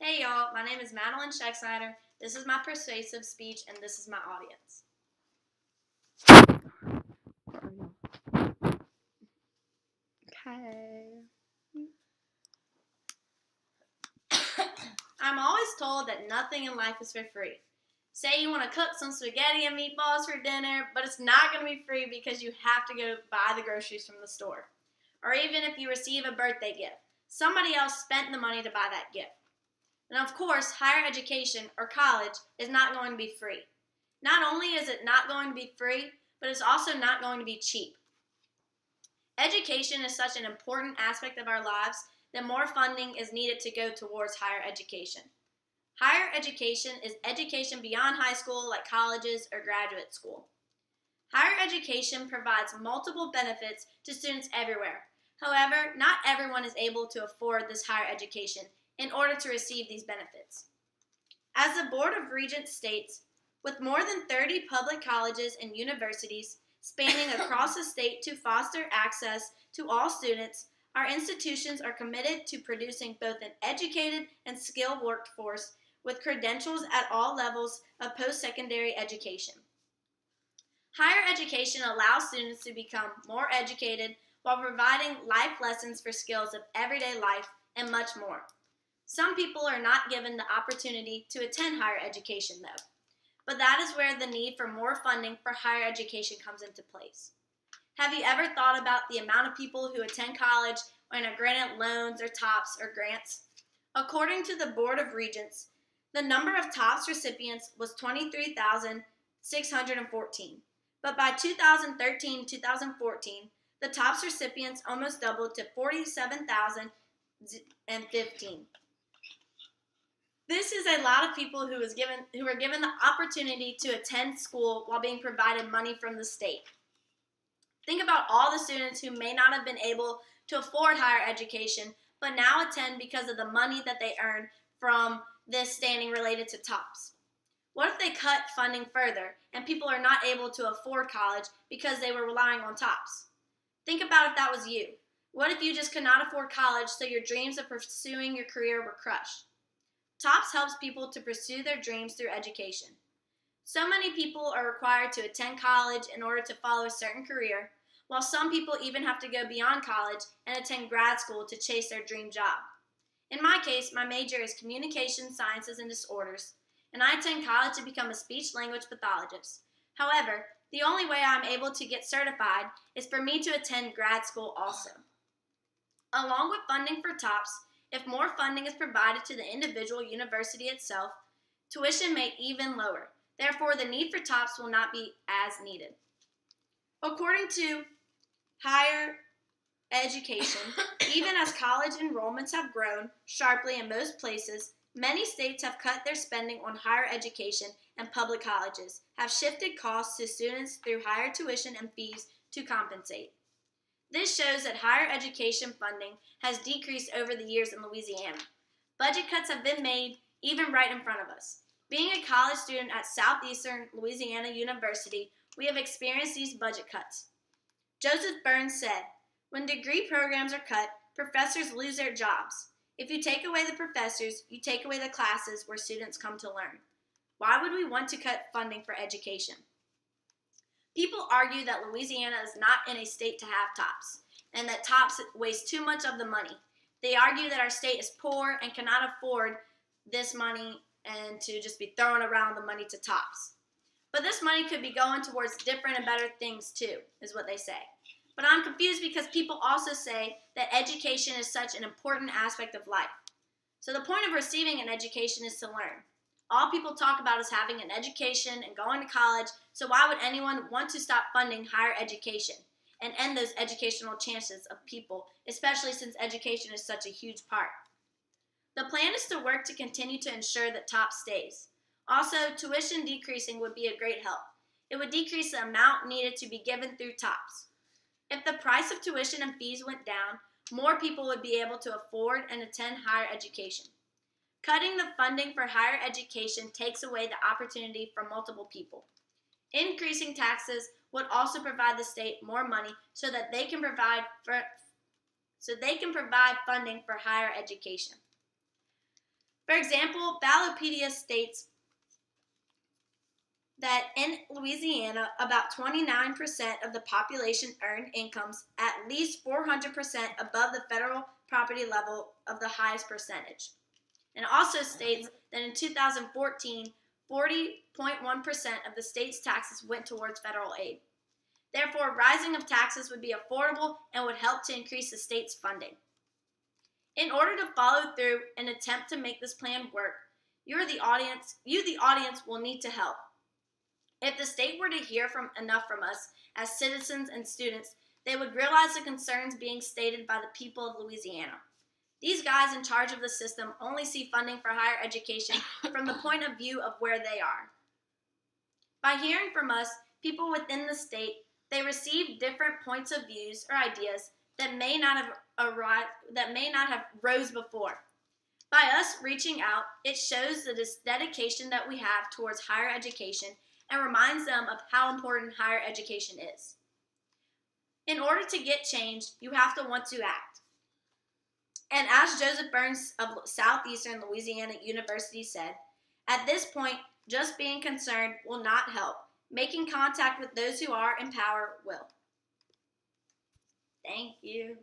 Hey y'all, my name is Madeline Schecksnyder. This is my persuasive speech, and this is my audience. Okay. I'm always told that nothing in life is for free. Say you want to cook some spaghetti and meatballs for dinner, but it's not going to be free because you have to go buy the groceries from the store. Or even if you receive a birthday gift, somebody else spent the money to buy that gift. And of course, higher education or college is not going to be free. Not only is it not going to be free, but it's also not going to be cheap. Education is such an important aspect of our lives that more funding is needed to go towards higher education. Higher education is education beyond high school like colleges or graduate school. Higher education provides multiple benefits to students everywhere. However, not everyone is able to afford this higher education in order to receive these benefits. As the Board of Regents states, with more than 30 public colleges and universities spanning across the state to foster access to all students, our institutions are committed to producing both an educated and skilled workforce with credentials at all levels of post-secondary education. Higher education allows students to become more educated while providing life lessons for skills of everyday life and much more. Some people are not given the opportunity to attend higher education, though. But that is where the need for more funding for higher education comes into place. Have you ever thought about the amount of people who attend college and are granted loans or TOPS or grants? According to the Board of Regents, the number of TOPS recipients was 23,614. But by 2013-2014, the TOPS recipients almost doubled to 47,015. This is a lot of people who were given the opportunity to attend school while being provided money from the state. Think about all the students who may not have been able to afford higher education, but now attend because of the money that they earn from this standing related to TOPS. What if they cut funding further and people are not able to afford college because they were relying on TOPS? Think about if that was you. What if you just could not afford college, so your dreams of pursuing your career were crushed? TOPS helps people to pursue their dreams through education. So many people are required to attend college in order to follow a certain career, while some people even have to go beyond college and attend grad school to chase their dream job. In my case, my major is Communication Sciences and Disorders, and I attend college to become a speech-language pathologist. However, the only way I'm able to get certified is for me to attend grad school also. Along with funding for TOPS, if more funding is provided to the individual university itself, tuition may even lower. Therefore, the need for TOPS will not be as needed. According to higher education, even as college enrollments have grown sharply in most places, many states have cut their spending on higher education, and public colleges have shifted costs to students through higher tuition and fees to compensate. This shows that higher education funding has decreased over the years in Louisiana. Budget cuts have been made even right in front of us. Being a college student at Southeastern Louisiana University, we have experienced these budget cuts. Joseph Burns said, "When degree programs are cut, professors lose their jobs. If you take away the professors, you take away the classes where students come to learn. Why would we want to cut funding for education?" People argue that Louisiana is not in a state to have TOPS, and that TOPS waste too much of the money. They argue that our state is poor and cannot afford this money and to just be throwing around the money to TOPS. But this money could be going towards different and better things too, is what they say. But I'm confused because people also say that education is such an important aspect of life. So the point of receiving an education is to learn. All people talk about is having an education and going to college, so why would anyone want to stop funding higher education and end those educational chances of people, especially since education is such a huge part? The plan is to work to continue to ensure that TOPS stays. Also, tuition decreasing would be a great help. It would decrease the amount needed to be given through TOPS. If the price of tuition and fees went down, more people would be able to afford and attend higher education. Cutting the funding for higher education takes away the opportunity for multiple people. Increasing taxes would also provide the state more money so they can provide funding for higher education. For example, Ballotpedia states that in Louisiana, about 29% of the population earned incomes at least 400% above the federal property level of the highest percentage. And it also states that in 2014, 40.1% of the state's taxes went towards federal aid. Therefore, rising of taxes would be affordable and would help to increase the state's funding. In order to follow through and attempt to make this plan work, you, the audience, will need to help. If the state were to hear enough from us as citizens and students, they would realize the concerns being stated by the people of Louisiana. These guys in charge of the system only see funding for higher education from the point of view of where they are. By hearing from us, people within the state, they receive different points of views or ideas that may not have rose before. By us reaching out, it shows the dedication that we have towards higher education and reminds them of how important higher education is. In order to get change, you have to want to act. And as Joseph Burns of Southeastern Louisiana University said, at this point, just being concerned will not help. Making contact with those who are in power will. Thank you.